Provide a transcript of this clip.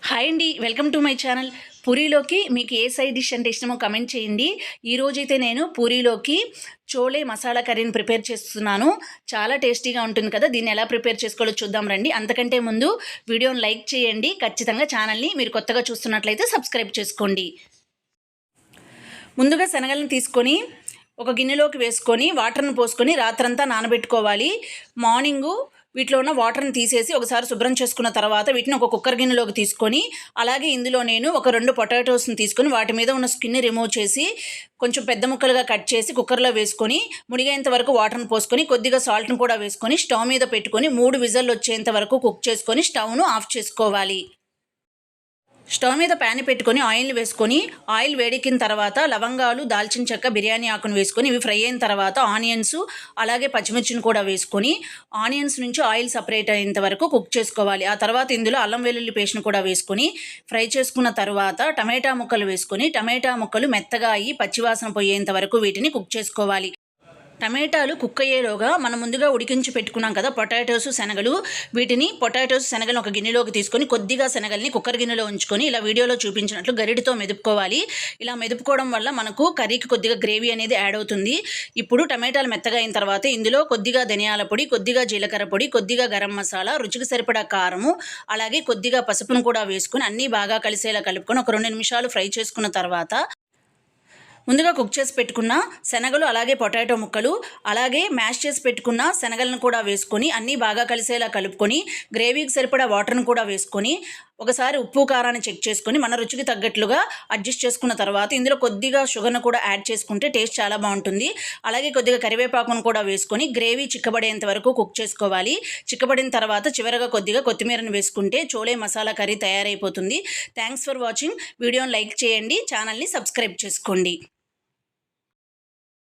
Hi అండి, welcome to my channel. పూరీలోకి మీకు ఏ side dish అంటే ఇష్టమో కమెంట్ చేయండి. ఈరోజైతే నేను పూరీలోకి చోలే మసాలా కర్రీని ప్రిపేర్ చేస్తున్నాను. చాలా టేస్టీగా ఉంటుంది కదా. దీన్ని ఎలా ప్రిపేర్ చేసుకోవాలో చూద్దాం రండి. అంతకంటే ముందు వీడియోని లైక్ చేయండి. ఖచ్చితంగా ఛానల్ని మీరు కొత్తగా చూస్తున్నట్లయితే సబ్స్క్రైబ్ చేసుకోండి. ముందుగా శనగలను తీసుకొని ఒక గిన్నెలోకి వేసుకొని వాటర్ని పోసుకొని రాత్రంతా నానబెట్టుకోవాలి. మార్నింగు వీటిలో ఉన్న వాటర్ని తీసేసి ఒకసారి శుభ్రం చేసుకున్న తర్వాత వీటిని ఒక కుక్కర్ గిన్నెలోకి తీసుకొని, అలాగే ఇందులో నేను ఒక 2 పొటాటోస్ని తీసుకొని వాటి మీద ఉన్న స్కిన్ని రిమూవ్ చేసి కొంచెం పెద్ద ముక్కలుగా కట్ చేసి కుక్కర్లో వేసుకొని మునిగేంత వరకు వాటర్ని పోసుకొని కొద్దిగా సాల్ట్ని కూడా వేసుకొని స్టవ్ మీద పెట్టుకొని 3 విజిల్లు వచ్చేంత వరకు కుక్ చేసుకొని స్టవ్ను ఆఫ్ చేసుకోవాలి. స్టవ్ మీద ప్యాన్ పెట్టుకొని ఆయిల్ వేసుకొని ఆయిల్ వేడెక్కిన తర్వాత లవంగాలు, దాల్చిన చెక్క, బిర్యానీ ఆకును వేసుకొని ఇవి ఫ్రై అయిన తర్వాత ఆనియన్స్ అలాగే పచ్చిమిర్చిని కూడా వేసుకొని ఆనియన్స్ నుంచి ఆయిల్ సపరేట్ అయ్యేంత వరకు కుక్ చేసుకోవాలి. ఆ తర్వాత ఇందులో అల్లం వెల్లుల్లి పేస్ట్ని కూడా వేసుకొని ఫ్రై చేసుకున్న తర్వాత టమాటా ముక్కలు వేసుకొని టమాటా ముక్కలు మెత్తగా అయ్యి పచ్చివాసన పోయేంత వరకు వీటిని కుక్ చేసుకోవాలి. టమాటాలు కుక్ అయ్యేలోగా మనం ముందుగా ఉడికించి పెట్టుకున్నాం కదా పొటాటోస్, శనగలు. వీటిని పొటాటోస్, శనగలను ఒక గిన్నెలోకి తీసుకొని కొద్దిగా శనగల్ని కుక్కర్ గిన్నెలో ఉంచుకొని ఇలా వీడియోలో చూపించినట్లు గరిటతో మెదుపుకోవాలి. ఇలా మెదుపుకోవడం వల్ల మనకు కర్రీకి కొద్దిగా గ్రేవీ అనేది యాడ్ అవుతుంది. ఇప్పుడు టమాటాలు మెత్తగా అయిన తర్వాత ఇందులో కొద్దిగా ధనియాల పొడి, కొద్దిగా జీలకర్ర పొడి, కొద్దిగా గరం మసాలా, రుచికి సరిపడా కారము, అలాగే కొద్దిగా పసుపును కూడా వేసుకొని అన్నీ బాగా కలిసేలా కలుపుకొని ఒక 2 నిమిషాలు ఫ్రై చేసుకున్న తర్వాత ముందుగా కుక్ చేసి పెట్టుకున్న శనగలు అలాగే పొటాటో ముక్కలు అలాగే మ్యాష్ చేసి పెట్టుకున్న శనగలను కూడా వేసుకొని అన్నీ బాగా కలిసేలా కలుపుకొని గ్రేవీకి సరిపడా వాటర్ని కూడా వేసుకొని ఒకసారి ఉప్పు కారాన్ని చెక్ చేసుకొని మన రుచికి తగ్గట్లుగా అడ్జస్ట్ చేసుకున్న తర్వాత ఇందులో కొద్దిగా షుగర్ను కూడా యాడ్ చేసుకుంటే టేస్ట్ చాలా బాగుంటుంది. అలాగే కొద్దిగా కరివేపాకును కూడా వేసుకొని గ్రేవీ చిక్కబడేంత వరకు కుక్ చేసుకోవాలి. చిక్కబడిన తర్వాత చివరగా కొద్దిగా కొత్తిమీరను వేసుకుంటే చోలే మసాలా కర్రీ తయారైపోతుంది. Thanks for watching. వీడియోని లైక్ చేయండి, ఛానల్ని సబ్స్క్రైబ్ చేసుకోండి.